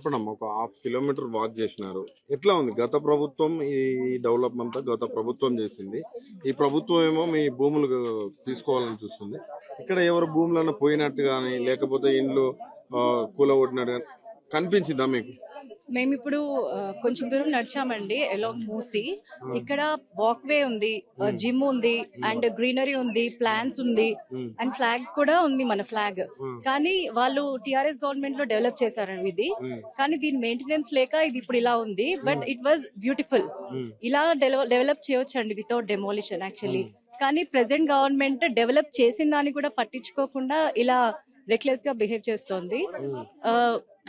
చెప్పండమ్మా, ఒక half kilometre walk చేసినారు. ఎట్లా ఉంది గత ప్రభుత్వం? ఈ డెవలప్మెంట్ గత ప్రభుత్వం చేసింది. ఈ ప్రభుత్వం ఏమో మీ భూములు తీసుకోవాలని చూస్తుంది. ఇక్కడ ఎవరు భూములను పోయినట్టు కానీ లేకపోతే ఇండ్లు కూలగొట్టినట్టు కానీ కనిపించిందా మీకు? మేమిప్పుడు కొంచెం దూరం నడిచామండి అలాంగ్ మూసి. ఇక్కడ వాక్ వే ఉంది, జిమ్ ఉంది, అండ్ గ్రీనరీ ఉంది, ప్లాన్స్ ఉంది, అండ్ ఫ్లాగ్ కూడా ఉంది, మన ఫ్లాగ్. కానీ వాళ్ళు టిఆర్ఎస్ గవర్నమెంట్ లో డెవలప్ చేశారండి ఇది. కానీ దీని మెయింటెనెన్స్ లేక ఇది ఇప్పుడు ఇలా ఉంది. But it was beautiful. ఇలా డెవలప్ చేయొచ్చు అండి వితౌట్ డెమోలిషన్ యాక్చువల్లీ. కానీ ప్రెసెంట్ గవర్నమెంట్ డెవలప్ చేసిన దాన్ని కూడా పట్టించుకోకుండా ఇలా రెక్లెస్ గా బిహేవ్ చేస్తోంది.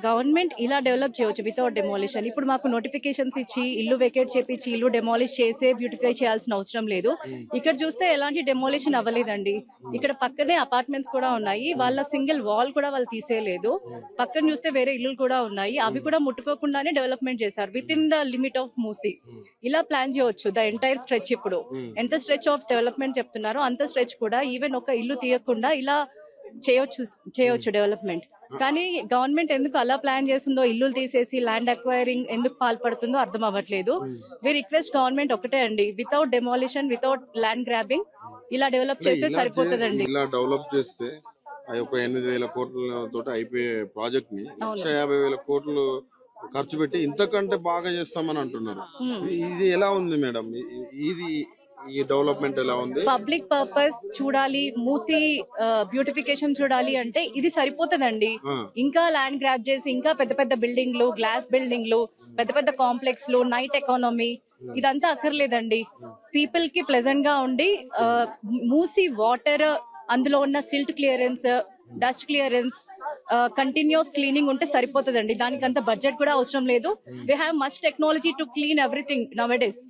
గవర్నమెంట్ ఇలా డెవలప్ చేయవచ్చు వితౌట్ డెమోలిషన్. ఇప్పుడు మాకు నోటిఫికేషన్స్ ఇచ్చి ఇల్లు వెకేట్ చేపించి ఇల్లు డెమాలిష్ చేసే బ్యూటిఫై చేయాల్సిన అవసరం లేదు. ఇక్కడ చూస్తే ఎలాంటి డెమోలిషన్ అవ్వలేదండి. ఇక్కడ పక్కనే అపార్ట్మెంట్స్ కూడా ఉన్నాయి. వాళ్ళ సింగిల్ వాల్ కూడా వాళ్ళు తీసేయలేదు. పక్కన చూస్తే వేరే ఇల్లులు కూడా ఉన్నాయి. అవి కూడా ముట్టుకోకుండానే డెవలప్మెంట్ చేశారు with in the limit of Musi. ఇలా ప్లాన్ చేయవచ్చు ద ఎంటైర్ స్ట్రెచ్. ఇప్పుడు ఎంత స్ట్రెచ్ ఆఫ్ డెవలప్మెంట్ చెప్తున్నారో అంత స్ట్రెచ్ కూడా ఈవెన్ ఒక ఇల్లు తీయకుండా ఇలా చేయొచ్చు డెవలప్మెంట్. కానీ గవర్నమెంట్ ఎందుకు అలా ప్లాన్ చేస్తుందో, ఇల్లు తీసేసి ల్యాండ్ అక్వైరింగ్ ఎందుకు పాల్పడుతుందో అర్థం అవ్వట్లేదు. వి రిక్వెస్ట్ గవర్నమెంట్ ఒకటే అండి, without demolition, without land grabbing ఇలా డెవలప్ చేస్తే సరిపోతుందండి. ఇలా డెవలప్ చేస్తే ఒక 8,000 కోట్లతో అయిపోయే ప్రాజెక్ట్ ని 1,50,000 కోట్లు ఖర్చు పెట్టి ఇంతకంటే బాగా చేస్తామని అంటున్నారు. ఇది ఎలా ఉంది మేడం? ఇది ఈ డెవలప్మెంట్ ఎలా ఉంది? పబ్లిక్ పర్పస్ చూడాలి, మూసి బ్యూటిఫికేషన్ చూడాలి అంటే ఇది సరిపోతుందండి. ఇంకా ల్యాండ్ గ్రాబ్ చేసి ఇంకా పెద్ద పెద్ద బిల్డింగ్లు, గ్లాస్ బిల్డింగ్లు, పెద్ద పెద్ద కాంప్లెక్స్లు, నైట్ ఎకానమీ ఇదంతా అక్కర్లేదండి. పీపుల్ కి ప్లెజెంట్ గా ఉండి మూసి వాటర్, అందులో ఉన్న silt clearance, dust clearance, continuous cleaning ఉంటే సరిపోతుందండి. దానికి అంత బడ్జెట్ కూడా అవసరం లేదు. We have much technology to clean everything now days.